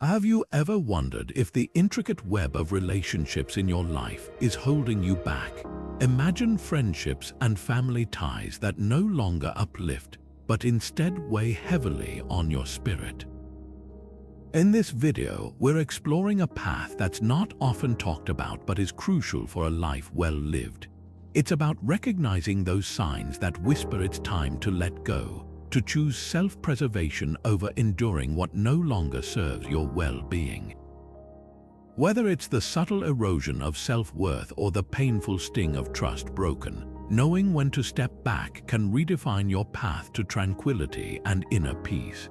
Have you ever wondered if the intricate web of relationships in your life is holding you back? Imagine friendships and family ties that no longer uplift, but instead weigh heavily on your spirit. In this video, we're exploring a path that's not often talked about but is crucial for a life well lived. It's about recognizing those signs that whisper it's time to let go, to choose self-preservation over enduring what no longer serves your well-being. Whether it's the subtle erosion of self-worth or the painful sting of trust broken, knowing when to step back can redefine your path to tranquility and inner peace.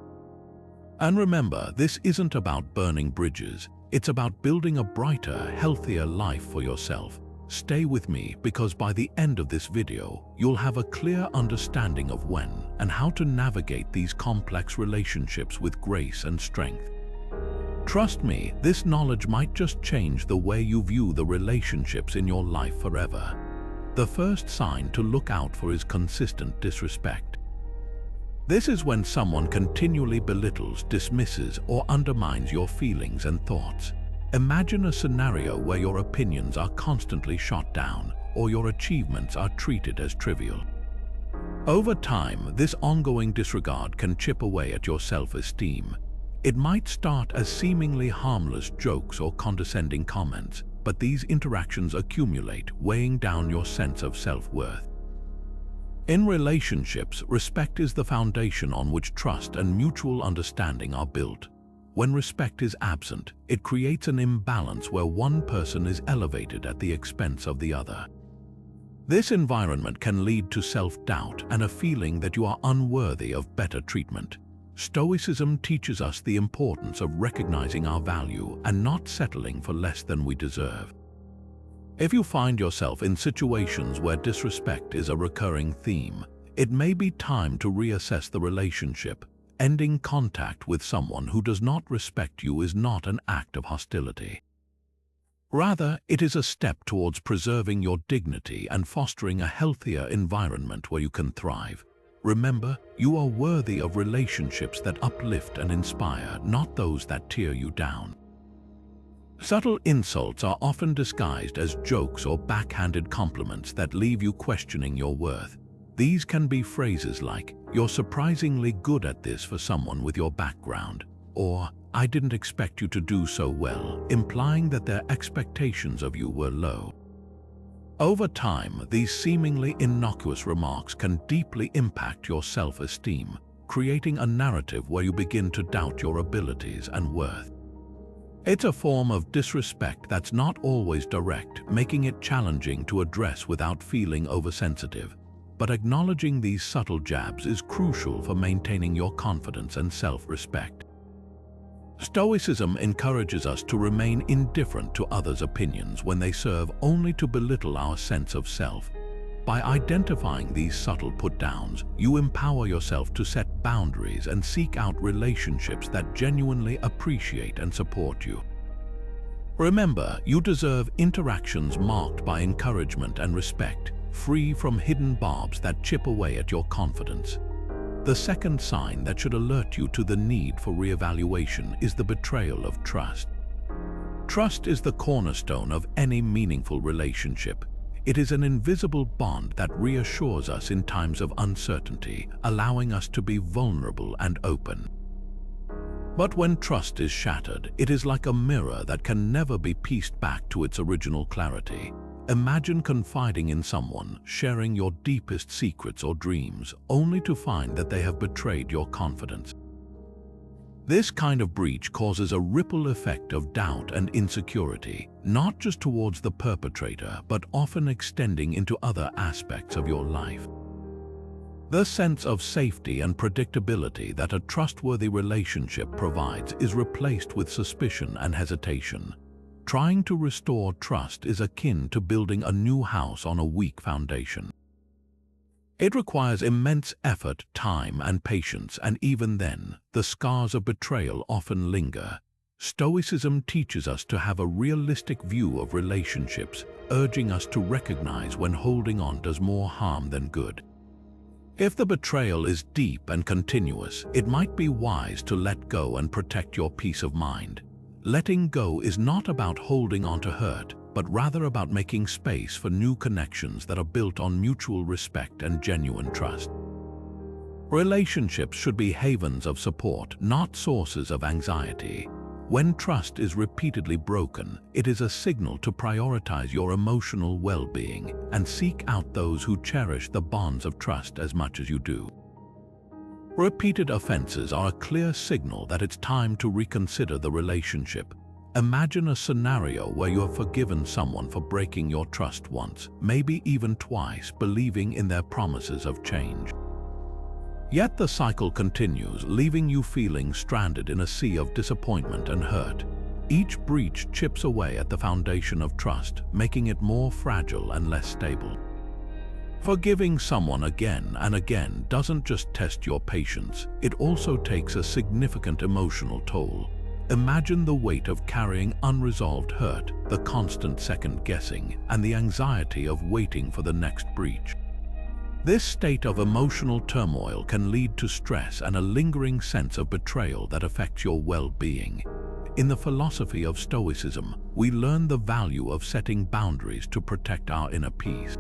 And remember, this isn't about burning bridges, it's about building a brighter, healthier life for yourself. Stay with me because by the end of this video, you'll have a clear understanding of when and how to navigate these complex relationships with grace and strength. Trust me, this knowledge might just change the way you view the relationships in your life forever. The first sign to look out for is consistent disrespect. This is when someone continually belittles, dismisses, or undermines your feelings and thoughts. Imagine a scenario where your opinions are constantly shot down or your achievements are treated as trivial. Over time, this ongoing disregard can chip away at your self-esteem. It might start as seemingly harmless jokes or condescending comments, but these interactions accumulate, weighing down your sense of self-worth. In relationships, respect is the foundation on which trust and mutual understanding are built. When respect is absent, it creates an imbalance where one person is elevated at the expense of the other. This environment can lead to self-doubt and a feeling that you are unworthy of better treatment. Stoicism teaches us the importance of recognizing our value and not settling for less than we deserve. If you find yourself in situations where disrespect is a recurring theme, it may be time to reassess the relationship. Ending contact with someone who does not respect you is not an act of hostility. Rather, it is a step towards preserving your dignity and fostering a healthier environment where you can thrive. Remember, you are worthy of relationships that uplift and inspire, not those that tear you down. Subtle insults are often disguised as jokes or backhanded compliments that leave you questioning your worth. These can be phrases like, "You're surprisingly good at this for someone with your background," or "I didn't expect you to do so well," implying that their expectations of you were low. Over time, these seemingly innocuous remarks can deeply impact your self-esteem, creating a narrative where you begin to doubt your abilities and worth. It's a form of disrespect that's not always direct, making it challenging to address without feeling oversensitive. But acknowledging these subtle jabs is crucial for maintaining your confidence and self-respect. Stoicism encourages us to remain indifferent to others' opinions when they serve only to belittle our sense of self. By identifying these subtle put-downs, you empower yourself to set boundaries and seek out relationships that genuinely appreciate and support you. Remember, you deserve interactions marked by encouragement and respect, free from hidden barbs that chip away at your confidence. The second sign that should alert you to the need for reevaluation is the betrayal of trust. Trust is the cornerstone of any meaningful relationship. It is an invisible bond that reassures us in times of uncertainty, allowing us to be vulnerable and open. But when trust is shattered, it is like a mirror that can never be pieced back to its original clarity. Imagine confiding in someone, sharing your deepest secrets or dreams, only to find that they have betrayed your confidence. This kind of breach causes a ripple effect of doubt and insecurity, not just towards the perpetrator, but often extending into other aspects of your life. The sense of safety and predictability that a trustworthy relationship provides is replaced with suspicion and hesitation. Trying to restore trust is akin to building a new house on a weak foundation. It requires immense effort, time, and patience, and even then, the scars of betrayal often linger. Stoicism teaches us to have a realistic view of relationships, urging us to recognize when holding on does more harm than good. If the betrayal is deep and continuous, it might be wise to let go and protect your peace of mind. Letting go is not about holding on to hurt, but rather about making space for new connections that are built on mutual respect and genuine trust. Relationships should be havens of support, not sources of anxiety. When trust is repeatedly broken, it is a signal to prioritize your emotional well-being and seek out those who cherish the bonds of trust as much as you do. Repeated offenses are a clear signal that it's time to reconsider the relationship. Imagine a scenario where you have forgiven someone for breaking your trust once, maybe even twice, believing in their promises of change. Yet the cycle continues, leaving you feeling stranded in a sea of disappointment and hurt. Each breach chips away at the foundation of trust, making it more fragile and less stable. Forgiving someone again and again doesn't just test your patience, it also takes a significant emotional toll. Imagine the weight of carrying unresolved hurt, the constant second-guessing, and the anxiety of waiting for the next breach. This state of emotional turmoil can lead to stress and a lingering sense of betrayal that affects your well-being. In the philosophy of Stoicism, we learn the value of setting boundaries to protect our inner peace.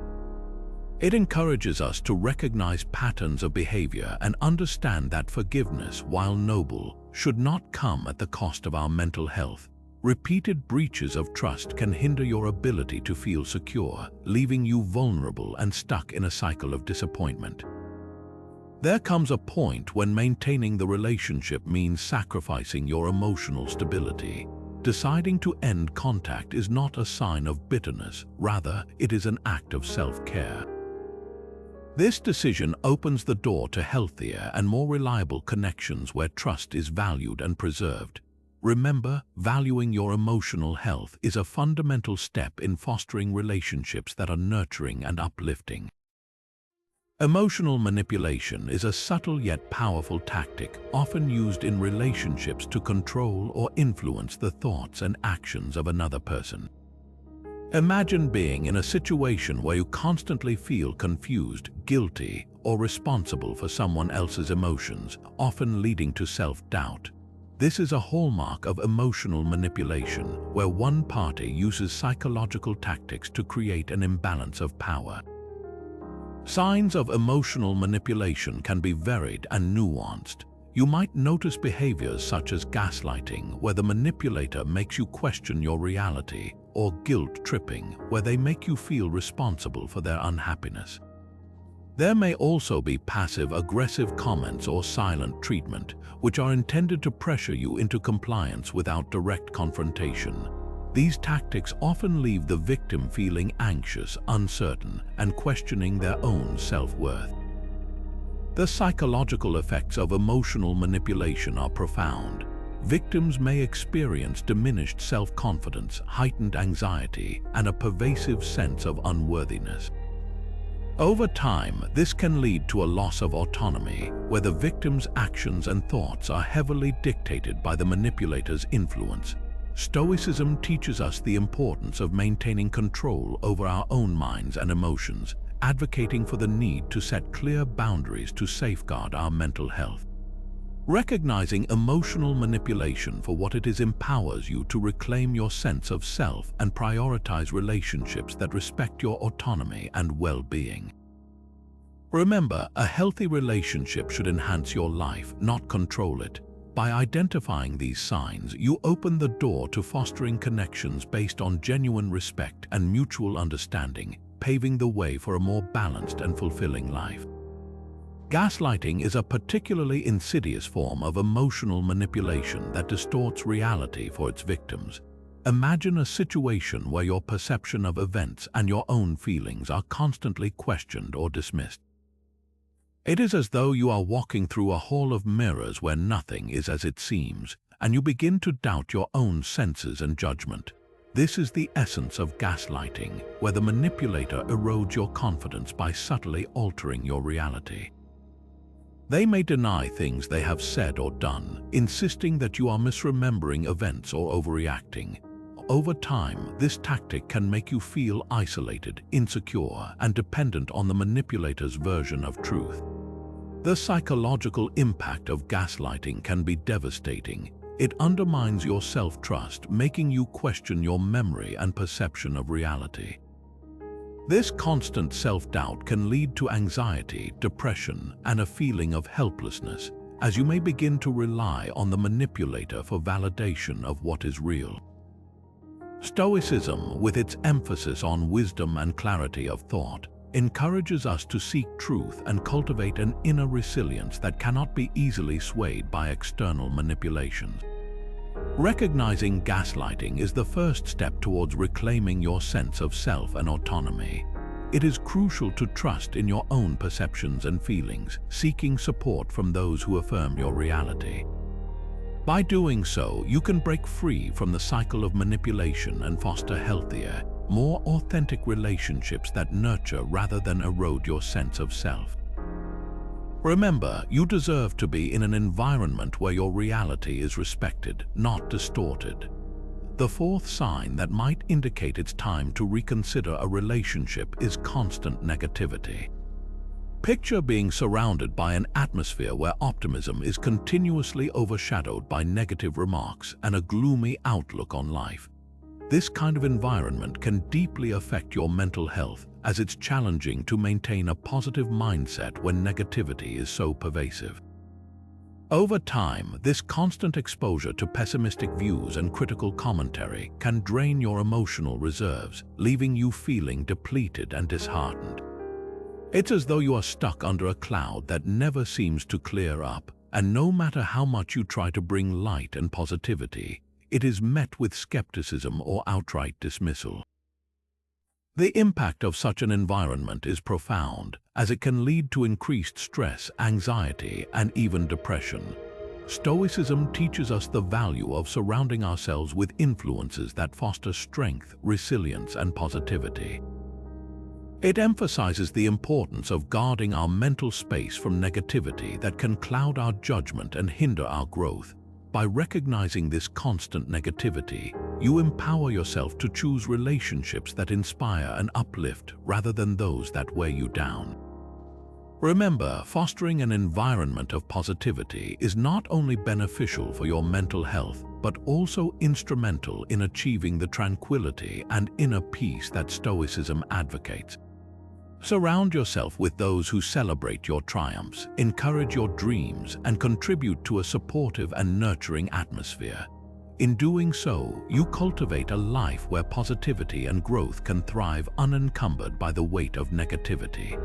It encourages us to recognize patterns of behavior and understand that forgiveness, while noble, should not come at the cost of our mental health. Repeated breaches of trust can hinder your ability to feel secure, leaving you vulnerable and stuck in a cycle of disappointment. There comes a point when maintaining the relationship means sacrificing your emotional stability. Deciding to end contact is not a sign of bitterness, rather, it is an act of self-care. This decision opens the door to healthier and more reliable connections where trust is valued and preserved. Remember, valuing your emotional health is a fundamental step in fostering relationships that are nurturing and uplifting. Emotional manipulation is a subtle yet powerful tactic, often used in relationships to control or influence the thoughts and actions of another person. Imagine being in a situation where you constantly feel confused, guilty, or responsible for someone else's emotions, often leading to self-doubt. This is a hallmark of emotional manipulation, where one party uses psychological tactics to create an imbalance of power. Signs of emotional manipulation can be varied and nuanced. You might notice behaviors such as gaslighting, where the manipulator makes you question your reality, or guilt-tripping, where they make you feel responsible for their unhappiness. There may also be passive-aggressive comments or silent treatment, which are intended to pressure you into compliance without direct confrontation. These tactics often leave the victim feeling anxious, uncertain, and questioning their own self-worth. The psychological effects of emotional manipulation are profound. Victims may experience diminished self-confidence, heightened anxiety, and a pervasive sense of unworthiness. Over time, this can lead to a loss of autonomy, where the victim's actions and thoughts are heavily dictated by the manipulator's influence. Stoicism teaches us the importance of maintaining control over our own minds and emotions, advocating for the need to set clear boundaries to safeguard our mental health. Recognizing emotional manipulation for what it is empowers you to reclaim your sense of self and prioritize relationships that respect your autonomy and well-being. Remember, a healthy relationship should enhance your life, not control it. By identifying these signs, you open the door to fostering connections based on genuine respect and mutual understanding, paving the way for a more balanced and fulfilling life. Gaslighting is a particularly insidious form of emotional manipulation that distorts reality for its victims. Imagine a situation where your perception of events and your own feelings are constantly questioned or dismissed. It is as though you are walking through a hall of mirrors where nothing is as it seems, and you begin to doubt your own senses and judgment. This is the essence of gaslighting, where the manipulator erodes your confidence by subtly altering your reality. They may deny things they have said or done, insisting that you are misremembering events or overreacting. Over time, this tactic can make you feel isolated, insecure, and dependent on the manipulator's version of truth. The psychological impact of gaslighting can be devastating. It undermines your self-trust, making you question your memory and perception of reality. This constant self-doubt can lead to anxiety, depression, and a feeling of helplessness, as you may begin to rely on the manipulator for validation of what is real. Stoicism, with its emphasis on wisdom and clarity of thought, encourages us to seek truth and cultivate an inner resilience that cannot be easily swayed by external manipulations. Recognizing gaslighting is the first step towards reclaiming your sense of self and autonomy. It is crucial to trust in your own perceptions and feelings, seeking support from those who affirm your reality. By doing so, you can break free from the cycle of manipulation and foster healthier, more authentic relationships that nurture rather than erode your sense of self. Remember, you deserve to be in an environment where your reality is respected, not distorted. The fourth sign that might indicate it's time to reconsider a relationship is constant negativity. Picture being surrounded by an atmosphere where optimism is continuously overshadowed by negative remarks and a gloomy outlook on life. This kind of environment can deeply affect your mental health, as it's challenging to maintain a positive mindset when negativity is so pervasive. Over time, this constant exposure to pessimistic views and critical commentary can drain your emotional reserves, leaving you feeling depleted and disheartened. It's as though you are stuck under a cloud that never seems to clear up, and no matter how much you try to bring light and positivity, it is met with skepticism or outright dismissal. The impact of such an environment is profound, as it can lead to increased stress, anxiety, and even depression. Stoicism teaches us the value of surrounding ourselves with influences that foster strength, resilience, and positivity. It emphasizes the importance of guarding our mental space from negativity that can cloud our judgment and hinder our growth. By recognizing this constant negativity, you empower yourself to choose relationships that inspire and uplift rather than those that weigh you down. Remember, fostering an environment of positivity is not only beneficial for your mental health, but also instrumental in achieving the tranquility and inner peace that Stoicism advocates. Surround yourself with those who celebrate your triumphs, encourage your dreams, and contribute to a supportive and nurturing atmosphere. In doing so, you cultivate a life where positivity and growth can thrive unencumbered by the weight of negativity.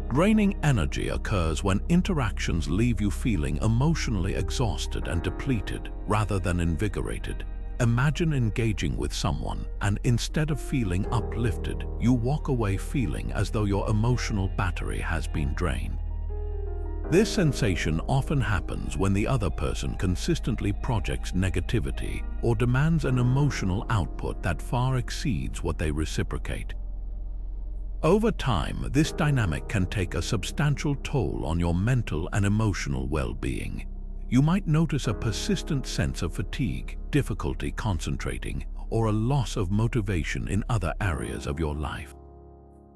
Draining energy occurs when interactions leave you feeling emotionally exhausted and depleted rather than invigorated. Imagine engaging with someone, and instead of feeling uplifted, you walk away feeling as though your emotional battery has been drained. This sensation often happens when the other person consistently projects negativity or demands an emotional output that far exceeds what they reciprocate. Over time, this dynamic can take a substantial toll on your mental and emotional well-being. You might notice a persistent sense of fatigue, difficulty concentrating, or a loss of motivation in other areas of your life.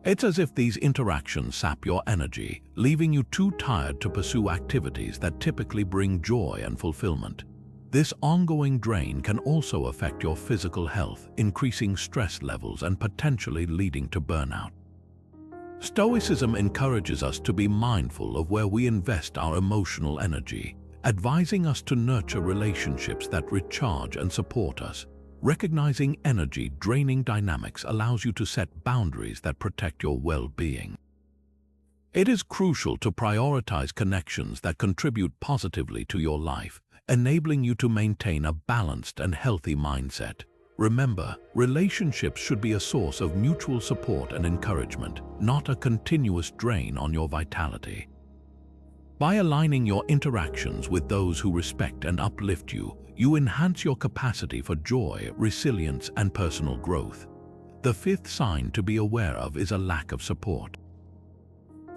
It's as if these interactions sap your energy, leaving you too tired to pursue activities that typically bring joy and fulfillment. This ongoing drain can also affect your physical health, increasing stress levels and potentially leading to burnout. Stoicism encourages us to be mindful of where we invest our emotional energy, advising us to nurture relationships that recharge and support us. Recognizing energy-draining dynamics allows you to set boundaries that protect your well-being. It is crucial to prioritize connections that contribute positively to your life, enabling you to maintain a balanced and healthy mindset. Remember, relationships should be a source of mutual support and encouragement, not a continuous drain on your vitality. By aligning your interactions with those who respect and uplift you, you enhance your capacity for joy, resilience, and personal growth. The fifth sign to be aware of is a lack of support.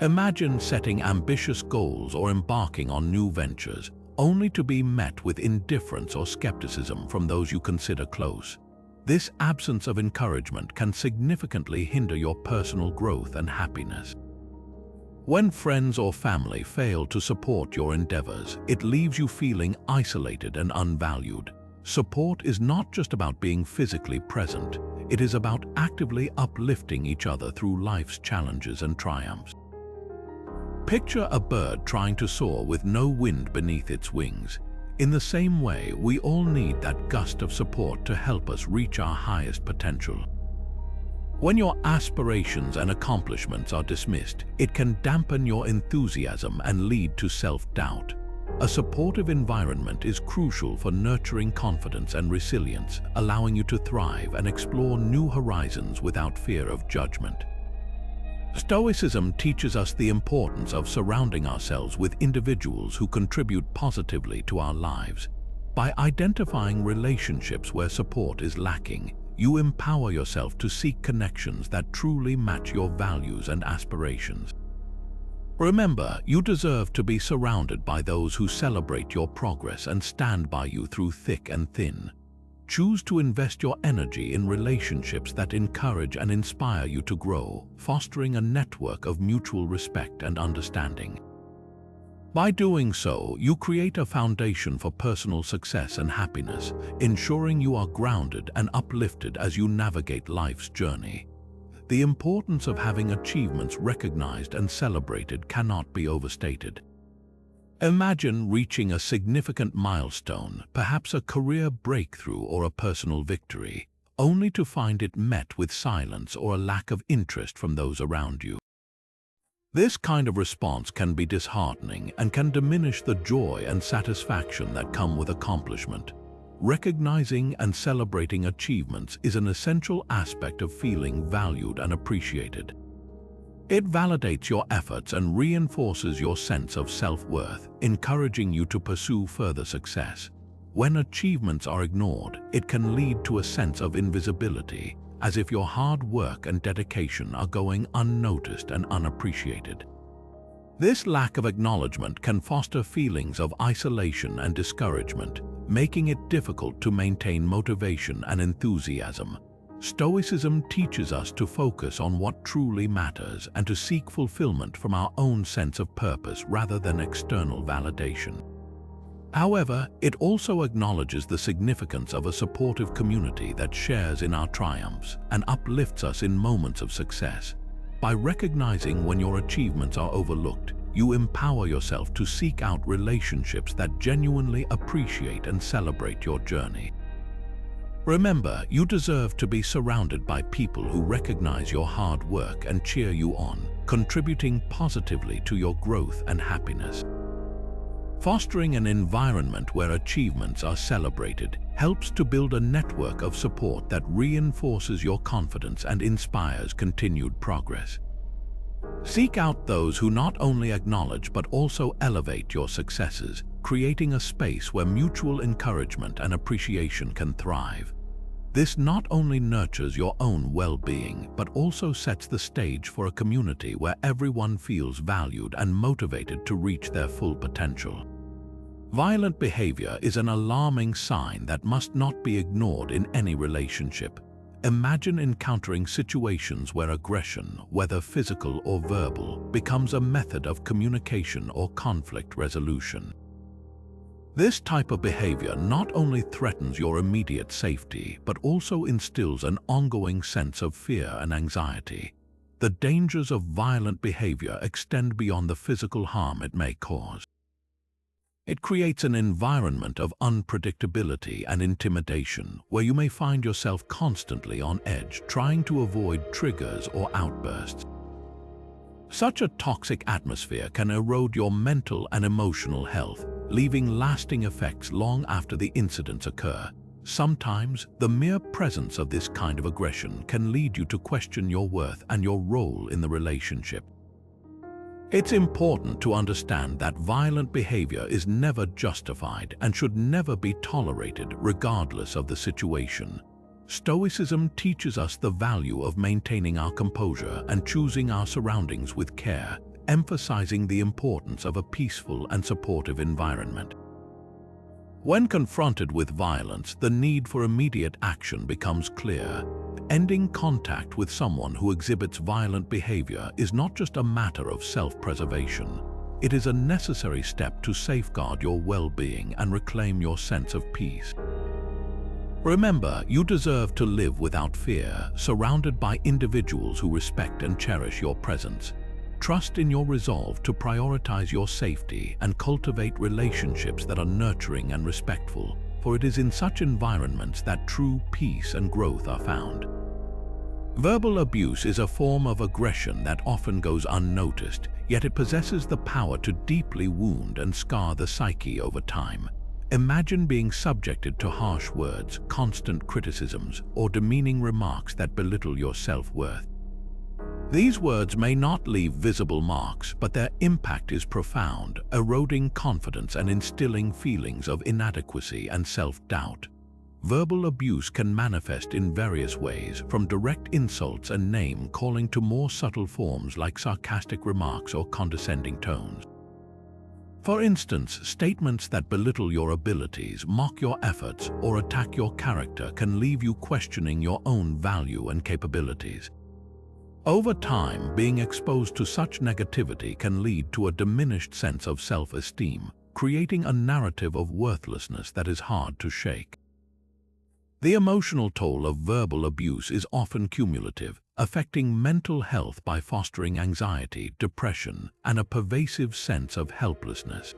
Imagine setting ambitious goals or embarking on new ventures, only to be met with indifference or skepticism from those you consider close. This absence of encouragement can significantly hinder your personal growth and happiness. When friends or family fail to support your endeavors, it leaves you feeling isolated and unvalued. Support is not just about being physically present, it is about actively uplifting each other through life's challenges and triumphs. Picture a bird trying to soar with no wind beneath its wings. In the same way, we all need that gust of support to help us reach our highest potential. When your aspirations and accomplishments are dismissed, it can dampen your enthusiasm and lead to self-doubt. A supportive environment is crucial for nurturing confidence and resilience, allowing you to thrive and explore new horizons without fear of judgment. Stoicism teaches us the importance of surrounding ourselves with individuals who contribute positively to our lives. By identifying relationships where support is lacking, you empower yourself to seek connections that truly match your values and aspirations. Remember, you deserve to be surrounded by those who celebrate your progress and stand by you through thick and thin. Choose to invest your energy in relationships that encourage and inspire you to grow, fostering a network of mutual respect and understanding. By doing so, you create a foundation for personal success and happiness, ensuring you are grounded and uplifted as you navigate life's journey. The importance of having achievements recognized and celebrated cannot be overstated. Imagine reaching a significant milestone, perhaps a career breakthrough or a personal victory, only to find it met with silence or a lack of interest from those around you. This kind of response can be disheartening and can diminish the joy and satisfaction that come with accomplishment. Recognizing and celebrating achievements is an essential aspect of feeling valued and appreciated. It validates your efforts and reinforces your sense of self-worth, encouraging you to pursue further success. When achievements are ignored, it can lead to a sense of invisibility, as if your hard work and dedication are going unnoticed and unappreciated. This lack of acknowledgement can foster feelings of isolation and discouragement, making it difficult to maintain motivation and enthusiasm. Stoicism teaches us to focus on what truly matters and to seek fulfillment from our own sense of purpose rather than external validation. However, it also acknowledges the significance of a supportive community that shares in our triumphs and uplifts us in moments of success. By recognizing when your achievements are overlooked, you empower yourself to seek out relationships that genuinely appreciate and celebrate your journey. Remember, you deserve to be surrounded by people who recognize your hard work and cheer you on, contributing positively to your growth and happiness. Fostering an environment where achievements are celebrated helps to build a network of support that reinforces your confidence and inspires continued progress. Seek out those who not only acknowledge but also elevate your successes, creating a space where mutual encouragement and appreciation can thrive. This not only nurtures your own well-being, but also sets the stage for a community where everyone feels valued and motivated to reach their full potential. Violent behavior is an alarming sign that must not be ignored in any relationship. Imagine encountering situations where aggression, whether physical or verbal, becomes a method of communication or conflict resolution. This type of behavior not only threatens your immediate safety, but also instills an ongoing sense of fear and anxiety. The dangers of violent behavior extend beyond the physical harm it may cause. It creates an environment of unpredictability and intimidation where you may find yourself constantly on edge, trying to avoid triggers or outbursts. Such a toxic atmosphere can erode your mental and emotional health, leaving lasting effects long after the incidents occur. Sometimes, the mere presence of this kind of aggression can lead you to question your worth and your role in the relationship. It's important to understand that violent behavior is never justified and should never be tolerated regardless of the situation. Stoicism teaches us the value of maintaining our composure and choosing our surroundings with care, emphasizing the importance of a peaceful and supportive environment. When confronted with violence, the need for immediate action becomes clear. Ending contact with someone who exhibits violent behavior is not just a matter of self-preservation. It is a necessary step to safeguard your well-being and reclaim your sense of peace. Remember, you deserve to live without fear, surrounded by individuals who respect and cherish your presence. Trust in your resolve to prioritize your safety and cultivate relationships that are nurturing and respectful, for it is in such environments that true peace and growth are found. Verbal abuse is a form of aggression that often goes unnoticed, yet it possesses the power to deeply wound and scar the psyche over time. Imagine being subjected to harsh words, constant criticisms, or demeaning remarks that belittle your self-worth. These words may not leave visible marks, but their impact is profound, eroding confidence and instilling feelings of inadequacy and self-doubt. Verbal abuse can manifest in various ways, from direct insults and name-calling to more subtle forms like sarcastic remarks or condescending tones. For instance, statements that belittle your abilities, mock your efforts, or attack your character can leave you questioning your own value and capabilities. Over time, being exposed to such negativity can lead to a diminished sense of self-esteem, creating a narrative of worthlessness that is hard to shake. The emotional toll of verbal abuse is often cumulative, affecting mental health by fostering anxiety, depression, and a pervasive sense of helplessness.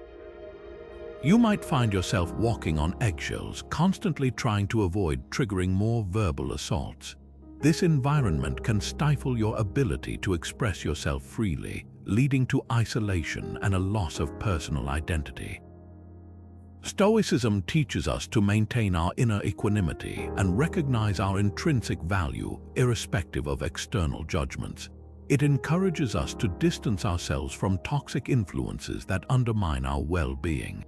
You might find yourself walking on eggshells, constantly trying to avoid triggering more verbal assaults. This environment can stifle your ability to express yourself freely, leading to isolation and a loss of personal identity. Stoicism teaches us to maintain our inner equanimity and recognize our intrinsic value, irrespective of external judgments. It encourages us to distance ourselves from toxic influences that undermine our well-being.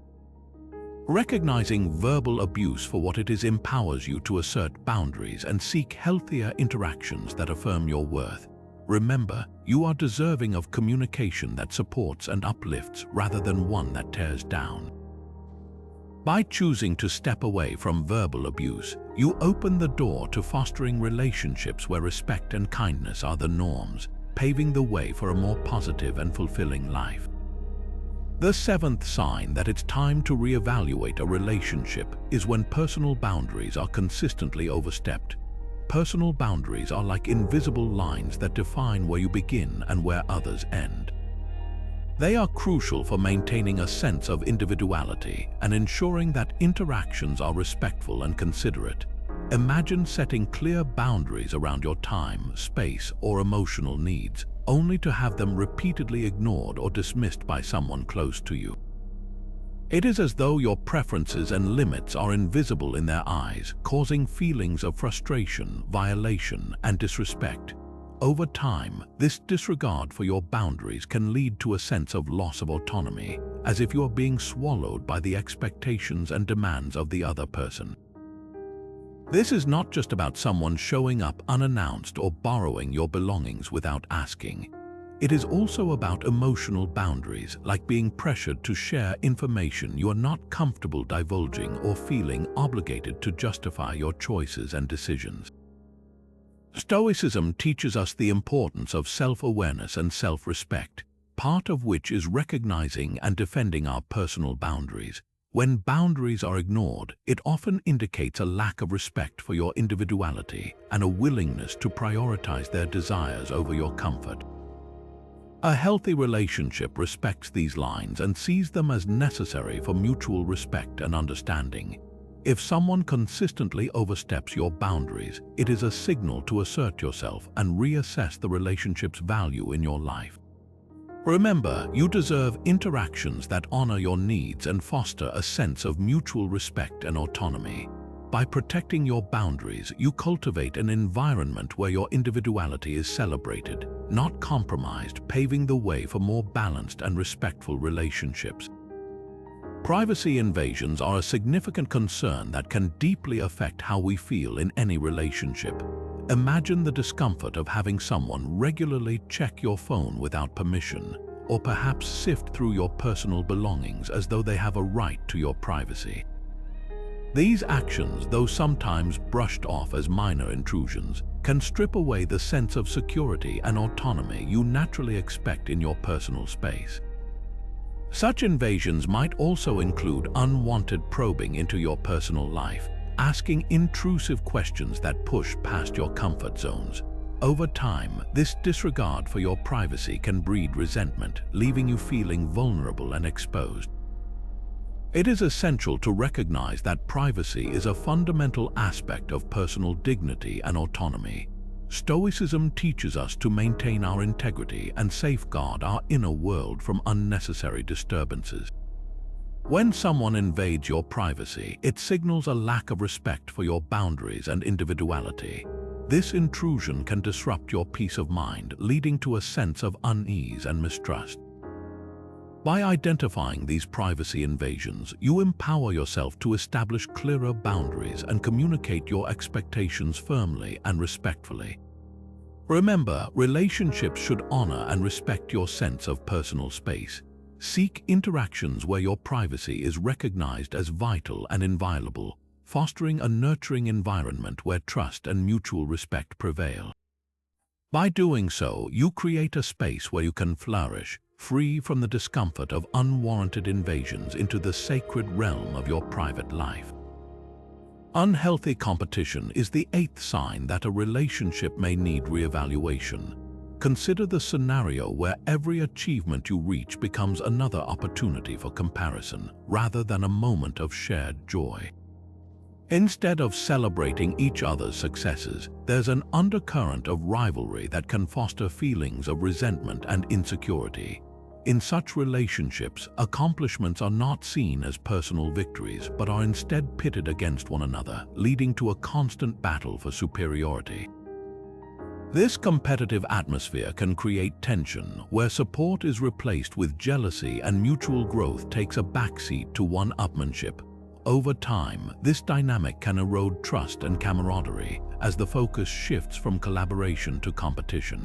Recognizing verbal abuse for what it is empowers you to assert boundaries and seek healthier interactions that affirm your worth. Remember, you are deserving of communication that supports and uplifts rather than one that tears down. By choosing to step away from verbal abuse, you open the door to fostering relationships where respect and kindness are the norms, paving the way for a more positive and fulfilling life. The seventh sign that it's time to reevaluate a relationship is when personal boundaries are consistently overstepped. Personal boundaries are like invisible lines that define where you begin and where others end. They are crucial for maintaining a sense of individuality and ensuring that interactions are respectful and considerate. Imagine setting clear boundaries around your time, space, or emotional needs, only to have them repeatedly ignored or dismissed by someone close to you. It is as though your preferences and limits are invisible in their eyes, causing feelings of frustration, violation, and disrespect. Over time, this disregard for your boundaries can lead to a sense of loss of autonomy, as if you are being swallowed by the expectations and demands of the other person. This is not just about someone showing up unannounced or borrowing your belongings without asking. It is also about emotional boundaries, like being pressured to share information you are not comfortable divulging or feeling obligated to justify your choices and decisions. Stoicism teaches us the importance of self-awareness and self-respect, part of which is recognizing and defending our personal boundaries. When boundaries are ignored, it often indicates a lack of respect for your individuality and a willingness to prioritize their desires over your comfort. A healthy relationship respects these lines and sees them as necessary for mutual respect and understanding. If someone consistently oversteps your boundaries, it is a signal to assert yourself and reassess the relationship's value in your life. Remember, you deserve interactions that honor your needs and foster a sense of mutual respect and autonomy. By protecting your boundaries, you cultivate an environment where your individuality is celebrated, not compromised, paving the way for more balanced and respectful relationships. Privacy invasions are a significant concern that can deeply affect how we feel in any relationship. Imagine the discomfort of having someone regularly check your phone without permission, or perhaps sift through your personal belongings as though they have a right to your privacy. These actions, though sometimes brushed off as minor intrusions, can strip away the sense of security and autonomy you naturally expect in your personal space. Such invasions might also include unwanted probing into your personal life, asking intrusive questions that push past your comfort zones. Over time, this disregard for your privacy can breed resentment, leaving you feeling vulnerable and exposed. It is essential to recognize that privacy is a fundamental aspect of personal dignity and autonomy. Stoicism teaches us to maintain our integrity and safeguard our inner world from unnecessary disturbances. When someone invades your privacy, it signals a lack of respect for your boundaries and individuality. This intrusion can disrupt your peace of mind, leading to a sense of unease and mistrust. By identifying these privacy invasions, you empower yourself to establish clearer boundaries and communicate your expectations firmly and respectfully. Remember, relationships should honor and respect your sense of personal space. Seek interactions where your privacy is recognized as vital and inviolable, fostering a nurturing environment where trust and mutual respect prevail. By doing so, you create a space where you can flourish, free from the discomfort of unwarranted invasions into the sacred realm of your private life. Unhealthy competition is the eighth sign that a relationship may need reevaluation. Consider the scenario where every achievement you reach becomes another opportunity for comparison, rather than a moment of shared joy. Instead of celebrating each other's successes, there's an undercurrent of rivalry that can foster feelings of resentment and insecurity. In such relationships, accomplishments are not seen as personal victories, but are instead pitted against one another, leading to a constant battle for superiority. This competitive atmosphere can create tension, where support is replaced with jealousy and mutual growth takes a backseat to one-upmanship. Over time, this dynamic can erode trust and camaraderie as the focus shifts from collaboration to competition.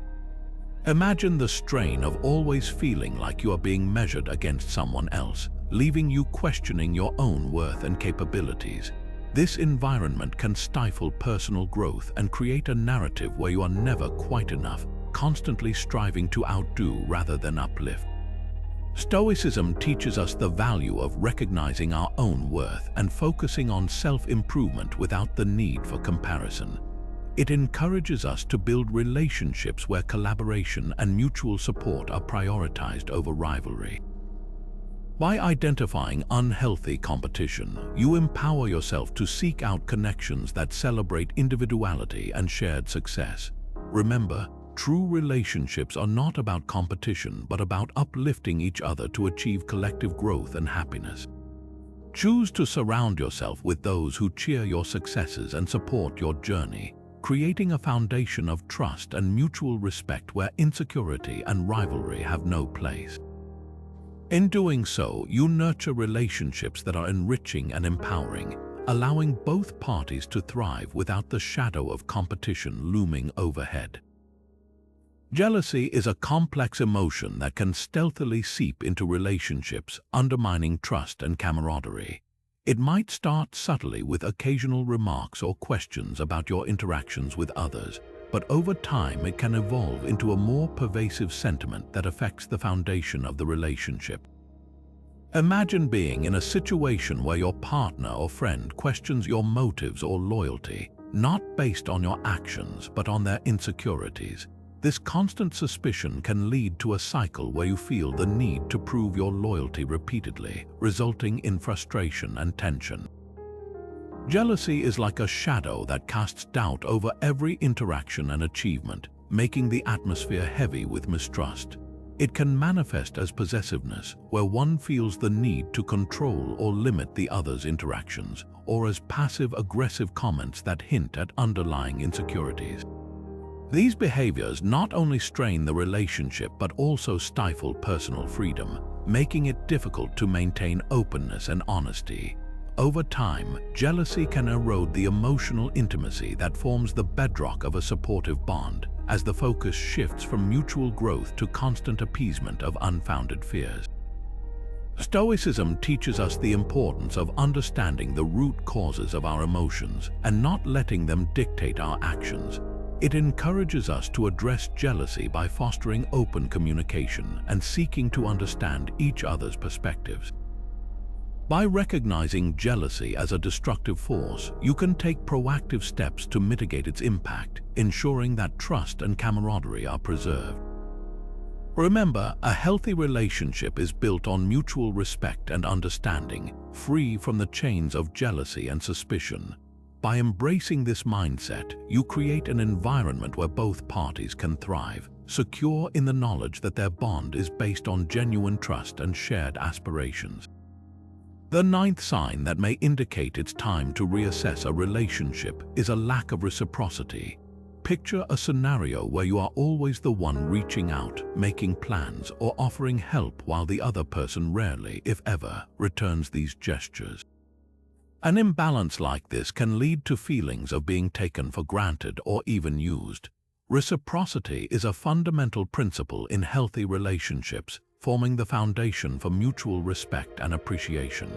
Imagine the strain of always feeling like you are being measured against someone else, leaving you questioning your own worth and capabilities. This environment can stifle personal growth and create a narrative where you are never quite enough, constantly striving to outdo rather than uplift. Stoicism teaches us the value of recognizing our own worth and focusing on self-improvement without the need for comparison. It encourages us to build relationships where collaboration and mutual support are prioritized over rivalry. By identifying unhealthy competition, you empower yourself to seek out connections that celebrate individuality and shared success. Remember, true relationships are not about competition, but about uplifting each other to achieve collective growth and happiness. Choose to surround yourself with those who cheer your successes and support your journey, creating a foundation of trust and mutual respect where insecurity and rivalry have no place. In doing so, you nurture relationships that are enriching and empowering, allowing both parties to thrive without the shadow of competition looming overhead. Jealousy is a complex emotion that can stealthily seep into relationships, undermining trust and camaraderie. It might start subtly with occasional remarks or questions about your interactions with others, but over time it can evolve into a more pervasive sentiment that affects the foundation of the relationship. Imagine being in a situation where your partner or friend questions your motives or loyalty, not based on your actions but on their insecurities. This constant suspicion can lead to a cycle where you feel the need to prove your loyalty repeatedly, resulting in frustration and tension. Jealousy is like a shadow that casts doubt over every interaction and achievement, making the atmosphere heavy with mistrust. It can manifest as possessiveness, where one feels the need to control or limit the other's interactions, or as passive-aggressive comments that hint at underlying insecurities. These behaviors not only strain the relationship but also stifle personal freedom, making it difficult to maintain openness and honesty. Over time, jealousy can erode the emotional intimacy that forms the bedrock of a supportive bond, as the focus shifts from mutual growth to constant appeasement of unfounded fears. Stoicism teaches us the importance of understanding the root causes of our emotions and not letting them dictate our actions. It encourages us to address jealousy by fostering open communication and seeking to understand each other's perspectives. By recognizing jealousy as a destructive force, you can take proactive steps to mitigate its impact, ensuring that trust and camaraderie are preserved. Remember, a healthy relationship is built on mutual respect and understanding, free from the chains of jealousy and suspicion. By embracing this mindset, you create an environment where both parties can thrive, secure in the knowledge that their bond is based on genuine trust and shared aspirations. The ninth sign that may indicate it's time to reassess a relationship is a lack of reciprocity. Picture a scenario where you are always the one reaching out, making plans, or offering help while the other person rarely, if ever, returns these gestures. An imbalance like this can lead to feelings of being taken for granted or even used. Reciprocity is a fundamental principle in healthy relationships, forming the foundation for mutual respect and appreciation.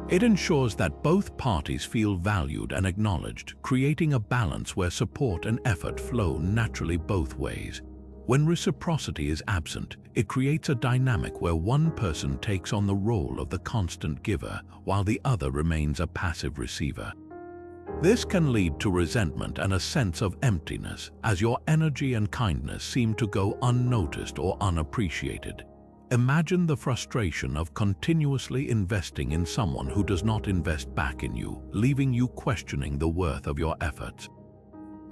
It ensures that both parties feel valued and acknowledged, creating a balance where support and effort flow naturally both ways. When reciprocity is absent, it creates a dynamic where one person takes on the role of the constant giver, while the other remains a passive receiver. This can lead to resentment and a sense of emptiness, as your energy and kindness seem to go unnoticed or unappreciated. Imagine the frustration of continuously investing in someone who does not invest back in you, leaving you questioning the worth of your efforts.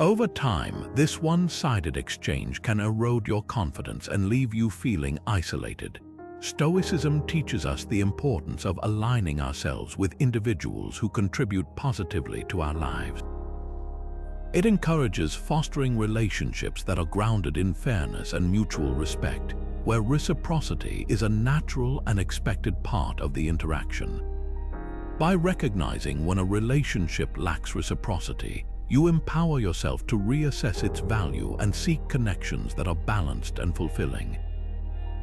Over time, this one-sided exchange can erode your confidence and leave you feeling isolated. Stoicism teaches us the importance of aligning ourselves with individuals who contribute positively to our lives. It encourages fostering relationships that are grounded in fairness and mutual respect, where reciprocity is a natural and expected part of the interaction. By recognizing when a relationship lacks reciprocity, you empower yourself to reassess its value and seek connections that are balanced and fulfilling.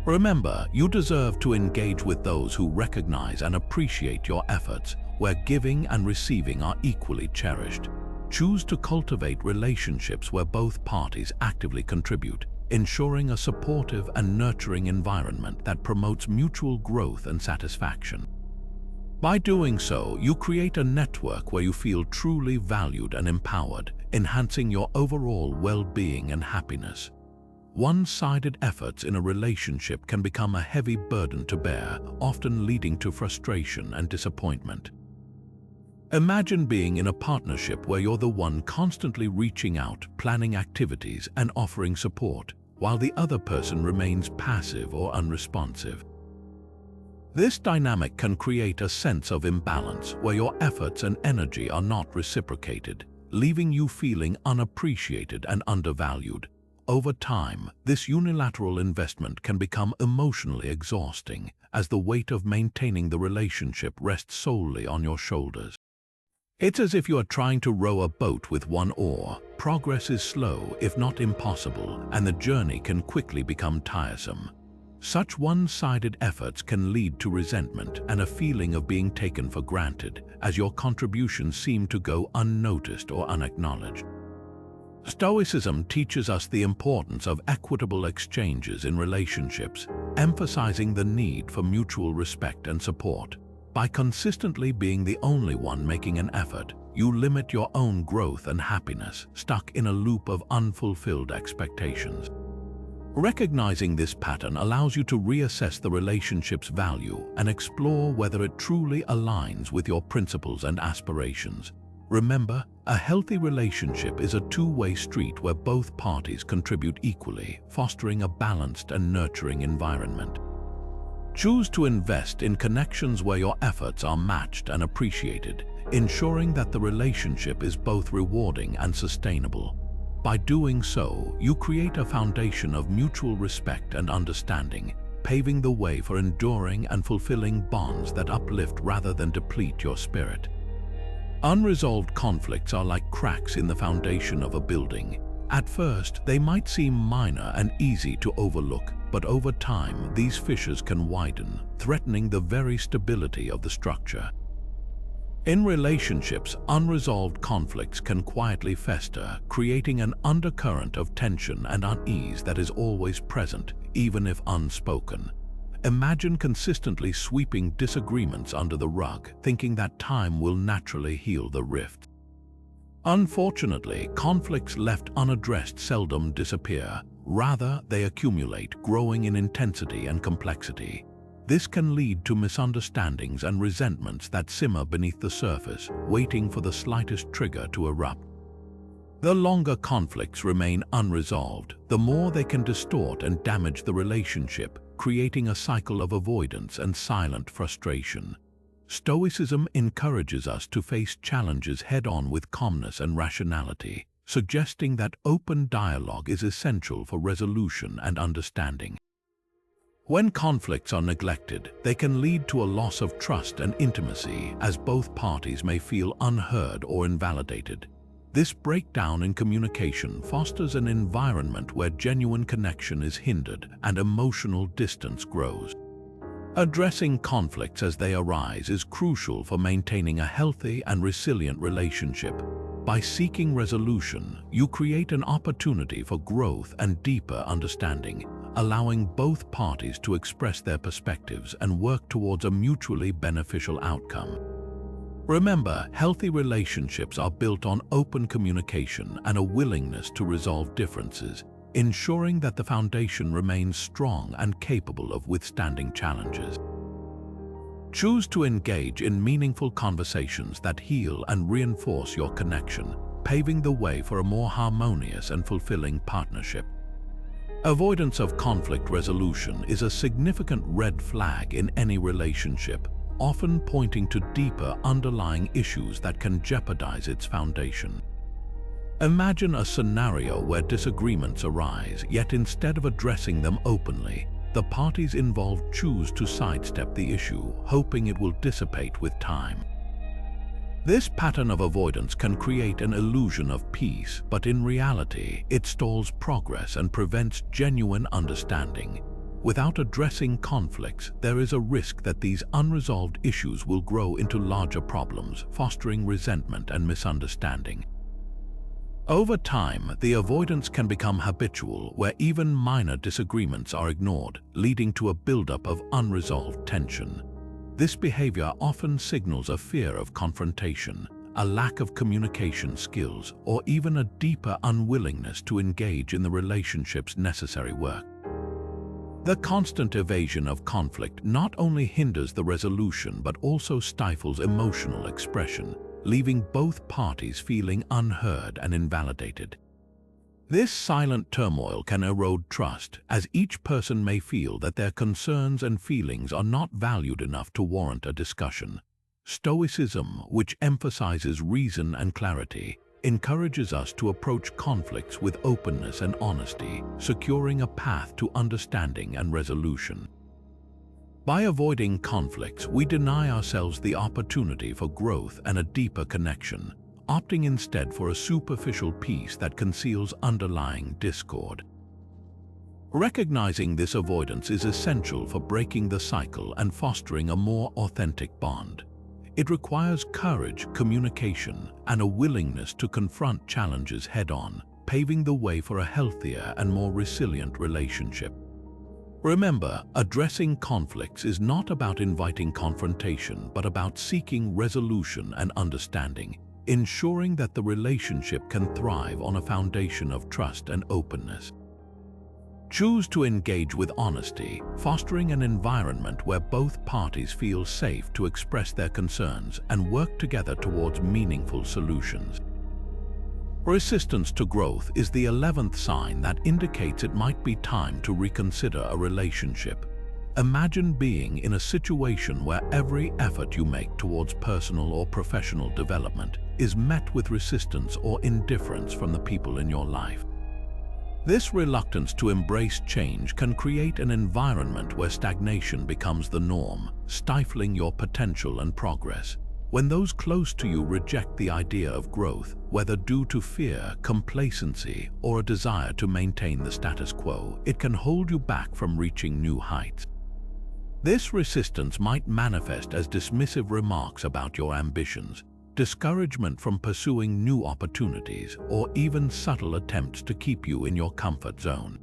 Remember, you deserve to engage with those who recognize and appreciate your efforts, where giving and receiving are equally cherished. Choose to cultivate relationships where both parties actively contribute, ensuring a supportive and nurturing environment that promotes mutual growth and satisfaction. By doing so, you create a network where you feel truly valued and empowered, enhancing your overall well-being and happiness. One-sided efforts in a relationship can become a heavy burden to bear, often leading to frustration and disappointment. Imagine being in a partnership where you're the one constantly reaching out, planning activities, and offering support, while the other person remains passive or unresponsive. This dynamic can create a sense of imbalance where your efforts and energy are not reciprocated, leaving you feeling unappreciated and undervalued. Over time, this unilateral investment can become emotionally exhausting, as the weight of maintaining the relationship rests solely on your shoulders. It's as if you are trying to row a boat with one oar. Progress is slow, if not impossible, and the journey can quickly become tiresome. Such one-sided efforts can lead to resentment and a feeling of being taken for granted, as your contributions seem to go unnoticed or unacknowledged. Stoicism teaches us the importance of equitable exchanges in relationships, emphasizing the need for mutual respect and support. By consistently being the only one making an effort, you limit your own growth and happiness, stuck in a loop of unfulfilled expectations. Recognizing this pattern allows you to reassess the relationship's value and explore whether it truly aligns with your principles and aspirations. Remember, a healthy relationship is a two-way street where both parties contribute equally, fostering a balanced and nurturing environment. Choose to invest in connections where your efforts are matched and appreciated, ensuring that the relationship is both rewarding and sustainable. By doing so, you create a foundation of mutual respect and understanding, paving the way for enduring and fulfilling bonds that uplift rather than deplete your spirit. Unresolved conflicts are like cracks in the foundation of a building. At first, they might seem minor and easy to overlook, but over time, these fissures can widen, threatening the very stability of the structure. In relationships, unresolved conflicts can quietly fester, creating an undercurrent of tension and unease that is always present, even if unspoken. Imagine consistently sweeping disagreements under the rug, thinking that time will naturally heal the rift. Unfortunately, conflicts left unaddressed seldom disappear. Rather, they accumulate, growing in intensity and complexity. This can lead to misunderstandings and resentments that simmer beneath the surface, waiting for the slightest trigger to erupt. The longer conflicts remain unresolved, the more they can distort and damage the relationship, creating a cycle of avoidance and silent frustration. Stoicism encourages us to face challenges head-on with calmness and rationality, suggesting that open dialogue is essential for resolution and understanding. When conflicts are neglected, they can lead to a loss of trust and intimacy, as both parties may feel unheard or invalidated. This breakdown in communication fosters an environment where genuine connection is hindered and emotional distance grows. Addressing conflicts as they arise is crucial for maintaining a healthy and resilient relationship. By seeking resolution, you create an opportunity for growth and deeper understanding, allowing both parties to express their perspectives and work towards a mutually beneficial outcome. Remember, healthy relationships are built on open communication and a willingness to resolve differences, ensuring that the foundation remains strong and capable of withstanding challenges. Choose to engage in meaningful conversations that heal and reinforce your connection, paving the way for a more harmonious and fulfilling partnership. Avoidance of conflict resolution is a significant red flag in any relationship, often pointing to deeper underlying issues that can jeopardize its foundation. Imagine a scenario where disagreements arise, yet instead of addressing them openly, the parties involved choose to sidestep the issue, hoping it will dissipate with time. This pattern of avoidance can create an illusion of peace, but in reality, it stalls progress and prevents genuine understanding. Without addressing conflicts, there is a risk that these unresolved issues will grow into larger problems, fostering resentment and misunderstanding. Over time, the avoidance can become habitual, where even minor disagreements are ignored, leading to a buildup of unresolved tension. This behavior often signals a fear of confrontation, a lack of communication skills, or even a deeper unwillingness to engage in the relationship's necessary work. The constant evasion of conflict not only hinders the resolution but also stifles emotional expression, leaving both parties feeling unheard and invalidated. This silent turmoil can erode trust, as each person may feel that their concerns and feelings are not valued enough to warrant a discussion. Stoicism, which emphasizes reason and clarity, encourages us to approach conflicts with openness and honesty, securing a path to understanding and resolution. By avoiding conflicts, we deny ourselves the opportunity for growth and a deeper connection, opting instead for a superficial peace that conceals underlying discord. Recognizing this avoidance is essential for breaking the cycle and fostering a more authentic bond. It requires courage, communication, and a willingness to confront challenges head-on, paving the way for a healthier and more resilient relationship. Remember, addressing conflicts is not about inviting confrontation, but about seeking resolution and understanding, ensuring that the relationship can thrive on a foundation of trust and openness. Choose to engage with honesty, fostering an environment where both parties feel safe to express their concerns and work together towards meaningful solutions. Resistance to growth is the 11th sign that indicates it might be time to reconsider a relationship. Imagine being in a situation where every effort you make towards personal or professional development is met with resistance or indifference from the people in your life. This reluctance to embrace change can create an environment where stagnation becomes the norm, stifling your potential and progress. When those close to you reject the idea of growth, whether due to fear, complacency, or a desire to maintain the status quo, it can hold you back from reaching new heights. This resistance might manifest as dismissive remarks about your ambitions, discouragement from pursuing new opportunities, or even subtle attempts to keep you in your comfort zone.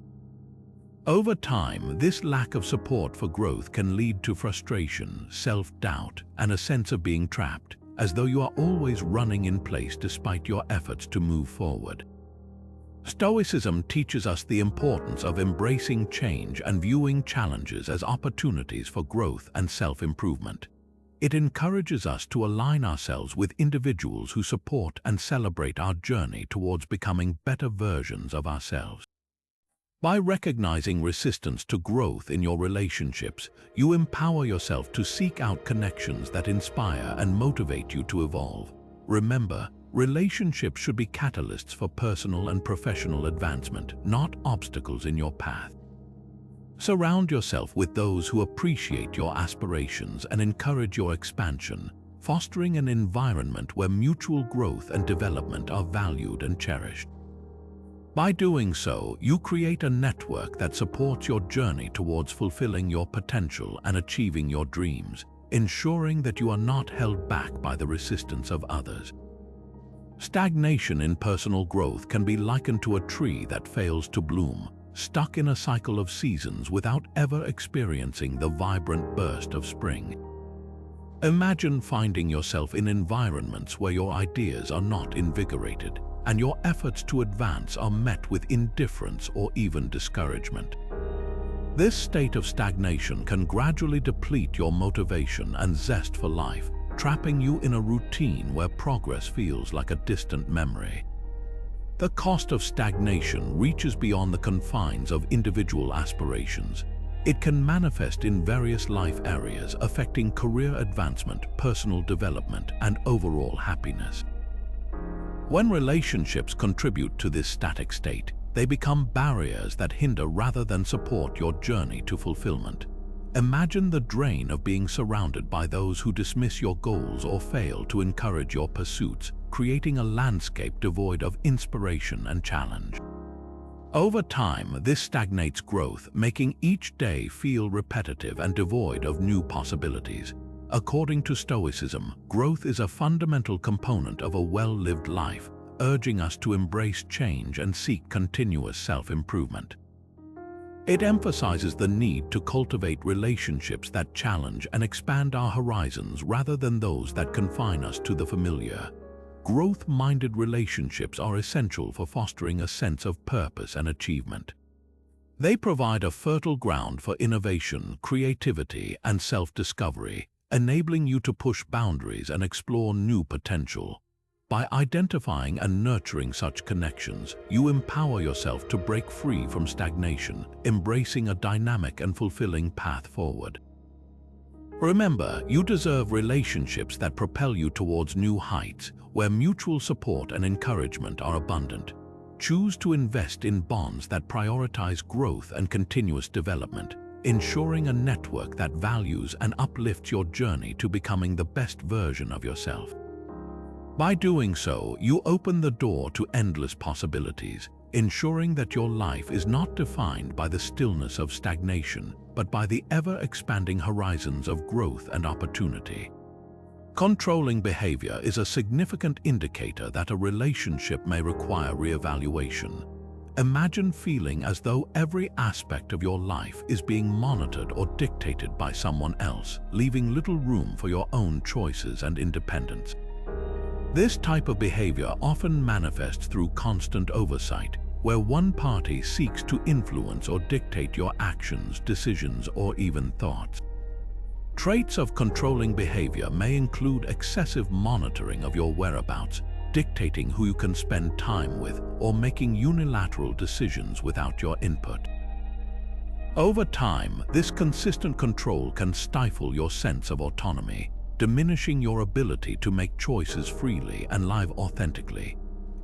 Over time, this lack of support for growth can lead to frustration, self-doubt, and a sense of being trapped, as though you are always running in place despite your efforts to move forward. Stoicism teaches us the importance of embracing change and viewing challenges as opportunities for growth and self-improvement. It encourages us to align ourselves with individuals who support and celebrate our journey towards becoming better versions of ourselves. By recognizing resistance to growth in your relationships, you empower yourself to seek out connections that inspire and motivate you to evolve. Remember, relationships should be catalysts for personal and professional advancement, not obstacles in your path. Surround yourself with those who appreciate your aspirations and encourage your expansion, fostering an environment where mutual growth and development are valued and cherished. By doing so, you create a network that supports your journey towards fulfilling your potential and achieving your dreams, ensuring that you are not held back by the resistance of others. Stagnation in personal growth can be likened to a tree that fails to bloom, stuck in a cycle of seasons without ever experiencing the vibrant burst of spring. Imagine finding yourself in environments where your ideas are not invigorated, and your efforts to advance are met with indifference or even discouragement. This state of stagnation can gradually deplete your motivation and zest for life, trapping you in a routine where progress feels like a distant memory. The cost of stagnation reaches beyond the confines of individual aspirations. It can manifest in various life areas, affecting career advancement, personal development, and overall happiness. When relationships contribute to this static state, they become barriers that hinder rather than support your journey to fulfillment. Imagine the drain of being surrounded by those who dismiss your goals or fail to encourage your pursuits, creating a landscape devoid of inspiration and challenge. Over time, this stagnates growth, making each day feel repetitive and devoid of new possibilities. According to Stoicism, growth is a fundamental component of a well-lived life, urging us to embrace change and seek continuous self-improvement. It emphasizes the need to cultivate relationships that challenge and expand our horizons rather than those that confine us to the familiar. Growth-minded relationships are essential for fostering a sense of purpose and achievement. They provide a fertile ground for innovation, creativity, and self-discovery, enabling you to push boundaries and explore new potential. By identifying and nurturing such connections, you empower yourself to break free from stagnation, embracing a dynamic and fulfilling path forward. Remember, you deserve relationships that propel you towards new heights, where mutual support and encouragement are abundant. Choose to invest in bonds that prioritize growth and continuous development, ensuring a network that values and uplifts your journey to becoming the best version of yourself. By doing so, you open the door to endless possibilities, ensuring that your life is not defined by the stillness of stagnation, but by the ever-expanding horizons of growth and opportunity. Controlling behavior is a significant indicator that a relationship may require re-evaluation. Imagine feeling as though every aspect of your life is being monitored or dictated by someone else, leaving little room for your own choices and independence. This type of behavior often manifests through constant oversight, where one party seeks to influence or dictate your actions, decisions, or even thoughts. Traits of controlling behavior may include excessive monitoring of your whereabouts, dictating who you can spend time with, or making unilateral decisions without your input. Over time, this consistent control can stifle your sense of autonomy, diminishing your ability to make choices freely and live authentically.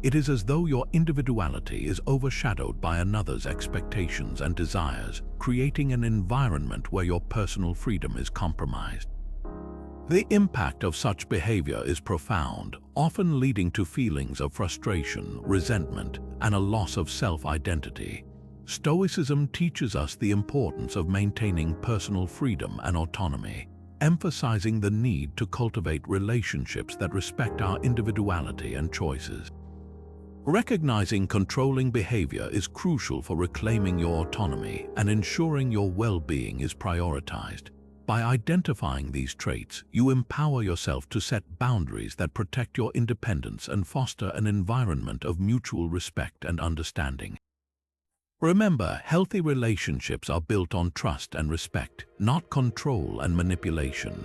It is as though your individuality is overshadowed by another's expectations and desires, creating an environment where your personal freedom is compromised. The impact of such behavior is profound, often leading to feelings of frustration, resentment, and a loss of self-identity. Stoicism teaches us the importance of maintaining personal freedom and autonomy, emphasizing the need to cultivate relationships that respect our individuality and choices. Recognizing controlling behavior is crucial for reclaiming your autonomy and ensuring your well-being is prioritized. By identifying these traits, you empower yourself to set boundaries that protect your independence and foster an environment of mutual respect and understanding. Remember, healthy relationships are built on trust and respect, not control and manipulation.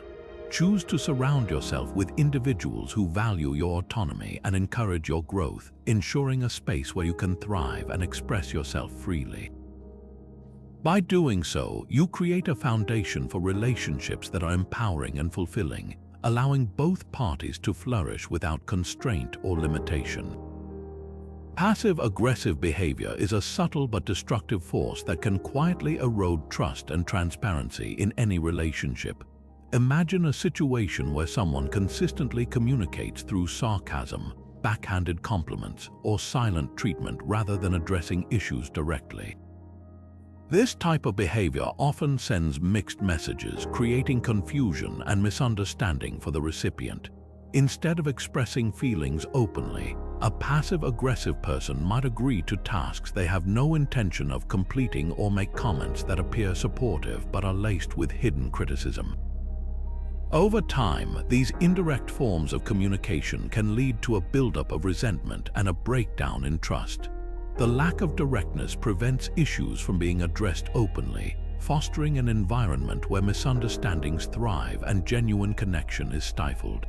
Choose to surround yourself with individuals who value your autonomy and encourage your growth, ensuring a space where you can thrive and express yourself freely. By doing so, you create a foundation for relationships that are empowering and fulfilling, allowing both parties to flourish without constraint or limitation. Passive-aggressive behavior is a subtle but destructive force that can quietly erode trust and transparency in any relationship. Imagine a situation where someone consistently communicates through sarcasm, backhanded compliments, or silent treatment rather than addressing issues directly. This type of behavior often sends mixed messages, creating confusion and misunderstanding for the recipient. Instead of expressing feelings openly, a passive-aggressive person might agree to tasks they have no intention of completing or make comments that appear supportive but are laced with hidden criticism. Over time, these indirect forms of communication can lead to a buildup of resentment and a breakdown in trust. The lack of directness prevents issues from being addressed openly, fostering an environment where misunderstandings thrive and genuine connection is stifled.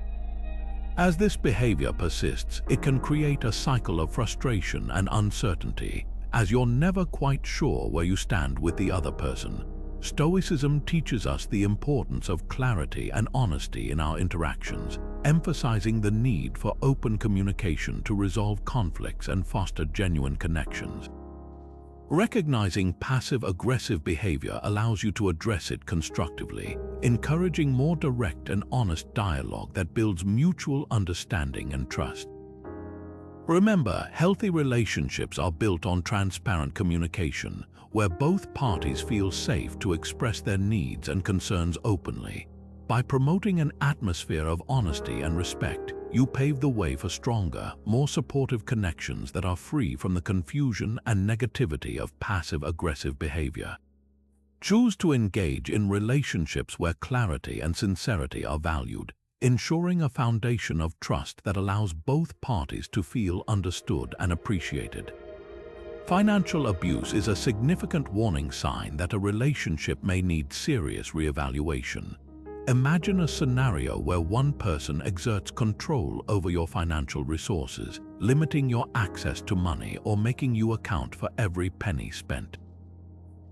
As this behavior persists, it can create a cycle of frustration and uncertainty, as you're never quite sure where you stand with the other person. Stoicism teaches us the importance of clarity and honesty in our interactions, emphasizing the need for open communication to resolve conflicts and foster genuine connections. Recognizing passive-aggressive behavior allows you to address it constructively, encouraging more direct and honest dialogue that builds mutual understanding and trust. Remember, healthy relationships are built on transparent communication, where both parties feel safe to express their needs and concerns openly. By promoting an atmosphere of honesty and respect, you pave the way for stronger, more supportive connections that are free from the confusion and negativity of passive-aggressive behavior. Choose to engage in relationships where clarity and sincerity are valued, ensuring a foundation of trust that allows both parties to feel understood and appreciated. Financial abuse is a significant warning sign that a relationship may need serious reevaluation. Imagine a scenario where one person exerts control over your financial resources, limiting your access to money or making you account for every penny spent.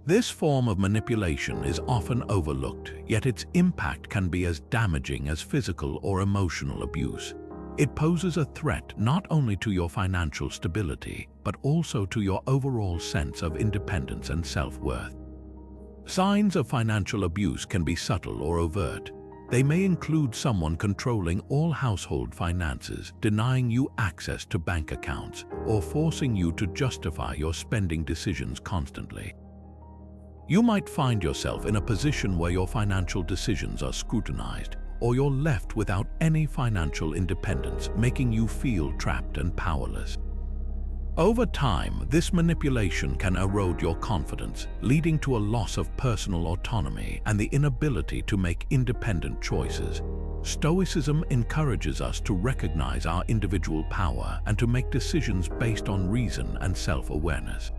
This form of manipulation is often overlooked, yet its impact can be as damaging as physical or emotional abuse. It poses a threat not only to your financial stability, but also to your overall sense of independence and self-worth. Signs of financial abuse can be subtle or overt. They may include someone controlling all household finances, denying you access to bank accounts, or forcing you to justify your spending decisions constantly. You might find yourself in a position where your financial decisions are scrutinized, or you're left without any financial independence, making you feel trapped and powerless. Over time, this manipulation can erode your confidence, leading to a loss of personal autonomy and the inability to make independent choices. Stoicism encourages us to recognize our individual power and to make decisions based on reason and self-awareness.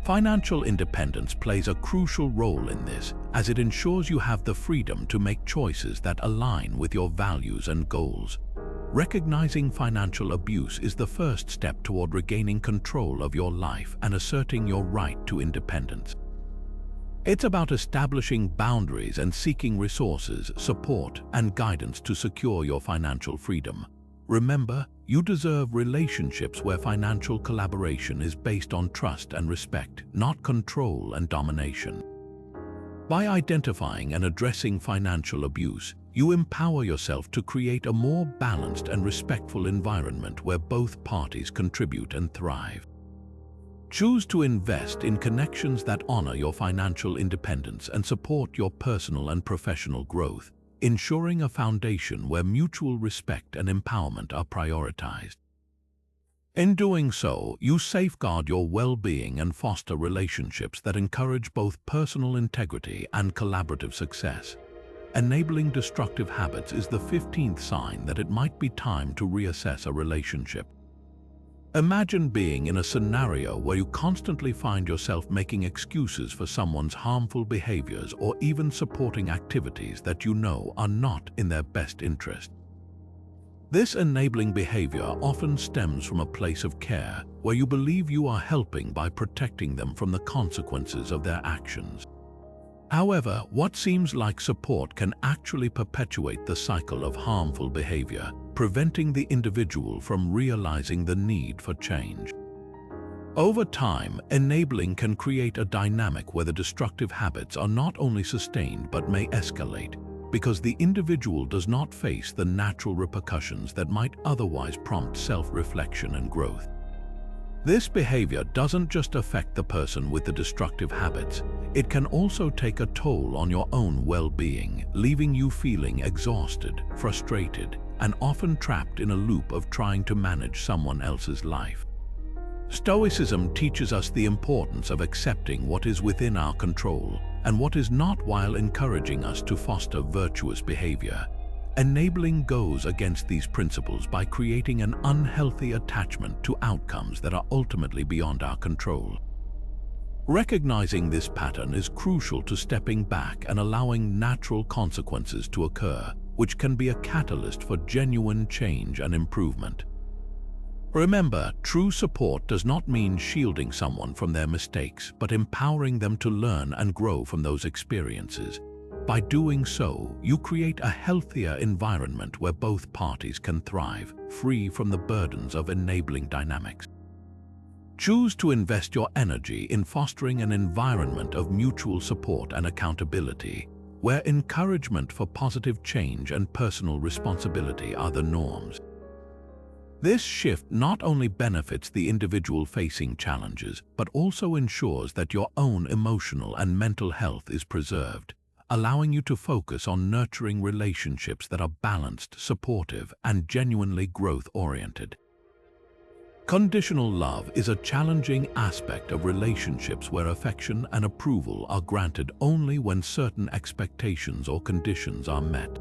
Financial independence plays a crucial role in this, as it ensures you have the freedom to make choices that align with your values and goals. Recognizing financial abuse is the first step toward regaining control of your life and asserting your right to independence. It's about establishing boundaries and seeking resources, support, and guidance to secure your financial freedom. Remember, you deserve relationships where financial collaboration is based on trust and respect, not control and domination. By identifying and addressing financial abuse, you empower yourself to create a more balanced and respectful environment where both parties contribute and thrive. Choose to invest in connections that honor your financial independence and support your personal and professional growth, ensuring a foundation where mutual respect and empowerment are prioritized. In doing so, you safeguard your well-being and foster relationships that encourage both personal integrity and collaborative success. Enabling destructive habits is the 15th sign that it might be time to reassess a relationship. Imagine being in a scenario where you constantly find yourself making excuses for someone's harmful behaviors or even supporting activities that you know are not in their best interest. This enabling behavior often stems from a place of care, where you believe you are helping by protecting them from the consequences of their actions. However, what seems like support can actually perpetuate the cycle of harmful behavior, preventing the individual from realizing the need for change. Over time, enabling can create a dynamic where the destructive habits are not only sustained but may escalate, because the individual does not face the natural repercussions that might otherwise prompt self-reflection and growth. This behavior doesn't just affect the person with the destructive habits, it can also take a toll on your own well-being, leaving you feeling exhausted, frustrated, and often trapped in a loop of trying to manage someone else's life. Stoicism teaches us the importance of accepting what is within our control and what is not, while encouraging us to foster virtuous behavior. Enabling goes against these principles by creating an unhealthy attachment to outcomes that are ultimately beyond our control. Recognizing this pattern is crucial to stepping back and allowing natural consequences to occur, which can be a catalyst for genuine change and improvement. Remember, true support does not mean shielding someone from their mistakes, but empowering them to learn and grow from those experiences. By doing so, you create a healthier environment where both parties can thrive, free from the burdens of enabling dynamics. Choose to invest your energy in fostering an environment of mutual support and accountability, where encouragement for positive change and personal responsibility are the norms. This shift not only benefits the individual facing challenges, but also ensures that your own emotional and mental health is preserved, allowing you to focus on nurturing relationships that are balanced, supportive, and genuinely growth-oriented. Conditional love is a challenging aspect of relationships where affection and approval are granted only when certain expectations or conditions are met.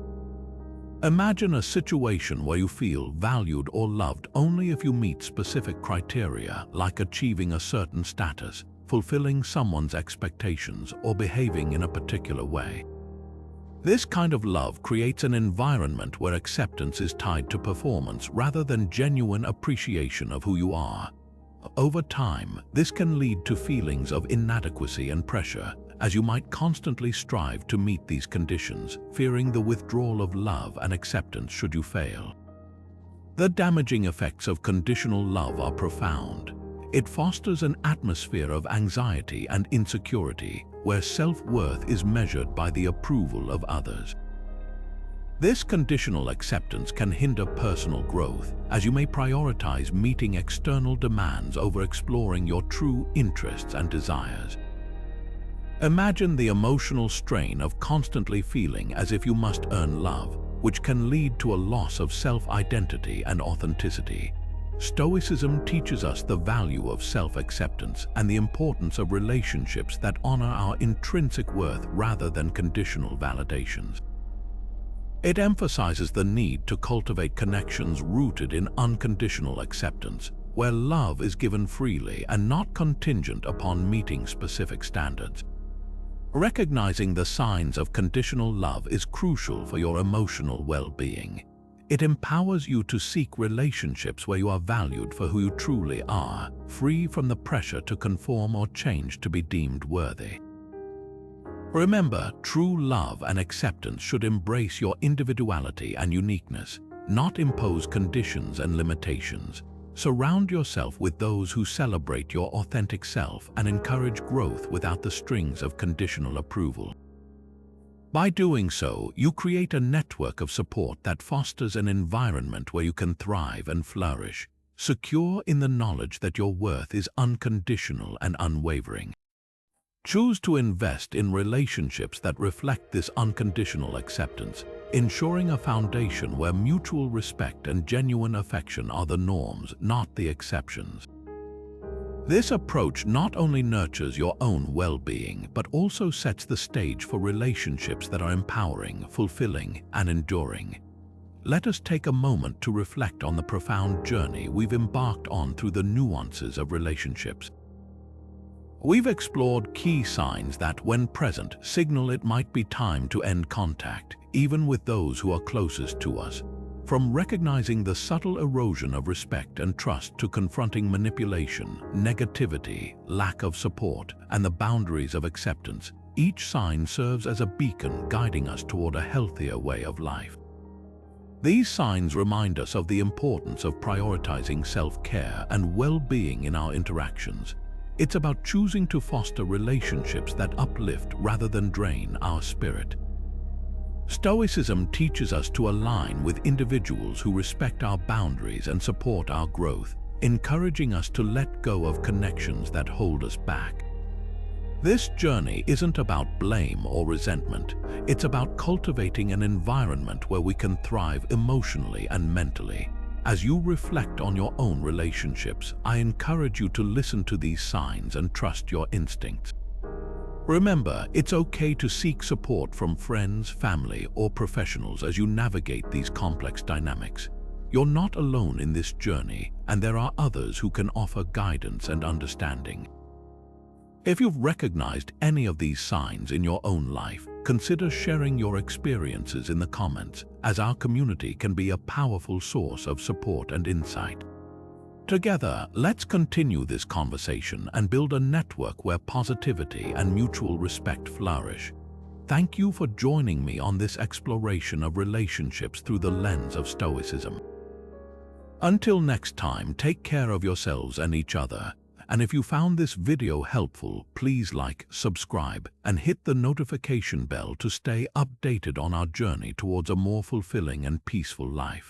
Imagine a situation where you feel valued or loved only if you meet specific criteria, like achieving a certain status, fulfilling someone's expectations, or behaving in a particular way. This kind of love creates an environment where acceptance is tied to performance rather than genuine appreciation of who you are. Over time, this can lead to feelings of inadequacy and pressure, as you might constantly strive to meet these conditions, fearing the withdrawal of love and acceptance should you fail. The damaging effects of conditional love are profound. It fosters an atmosphere of anxiety and insecurity, where self-worth is measured by the approval of others. This conditional acceptance can hinder personal growth, as you may prioritize meeting external demands over exploring your true interests and desires. Imagine the emotional strain of constantly feeling as if you must earn love, which can lead to a loss of self-identity and authenticity. Stoicism teaches us the value of self-acceptance and the importance of relationships that honor our intrinsic worth rather than conditional validations. It emphasizes the need to cultivate connections rooted in unconditional acceptance, where love is given freely and not contingent upon meeting specific standards. Recognizing the signs of conditional love is crucial for your emotional well-being. It empowers you to seek relationships where you are valued for who you truly are, free from the pressure to conform or change to be deemed worthy. Remember, true love and acceptance should embrace your individuality and uniqueness, not impose conditions and limitations. Surround yourself with those who celebrate your authentic self and encourage growth without the strings of conditional approval. By doing so, you create a network of support that fosters an environment where you can thrive and flourish, secure in the knowledge that your worth is unconditional and unwavering. Choose to invest in relationships that reflect this unconditional acceptance, ensuring a foundation where mutual respect and genuine affection are the norms, not the exceptions. This approach not only nurtures your own well-being, but also sets the stage for relationships that are empowering, fulfilling, and enduring. Let us take a moment to reflect on the profound journey we've embarked on through the nuances of relationships. We've explored key signs that, when present, signal it might be time to end contact, even with those who are closest to us. From recognizing the subtle erosion of respect and trust to confronting manipulation, negativity, lack of support, and the boundaries of acceptance, each sign serves as a beacon guiding us toward a healthier way of life. These signs remind us of the importance of prioritizing self-care and well-being in our interactions. It's about choosing to foster relationships that uplift rather than drain our spirit. Stoicism teaches us to align with individuals who respect our boundaries and support our growth, encouraging us to let go of connections that hold us back. This journey isn't about blame or resentment. It's about cultivating an environment where we can thrive emotionally and mentally. As you reflect on your own relationships, I encourage you to listen to these signs and trust your instincts. Remember, it's okay to seek support from friends, family, or professionals as you navigate these complex dynamics. You're not alone in this journey, and there are others who can offer guidance and understanding. If you've recognized any of these signs in your own life, consider sharing your experiences in the comments, as our community can be a powerful source of support and insight. Together, let's continue this conversation and build a network where positivity and mutual respect flourish. Thank you for joining me on this exploration of relationships through the lens of Stoicism. Until next time, take care of yourselves and each other. And if you found this video helpful, please like, subscribe, and hit the notification bell to stay updated on our journey towards a more fulfilling and peaceful life.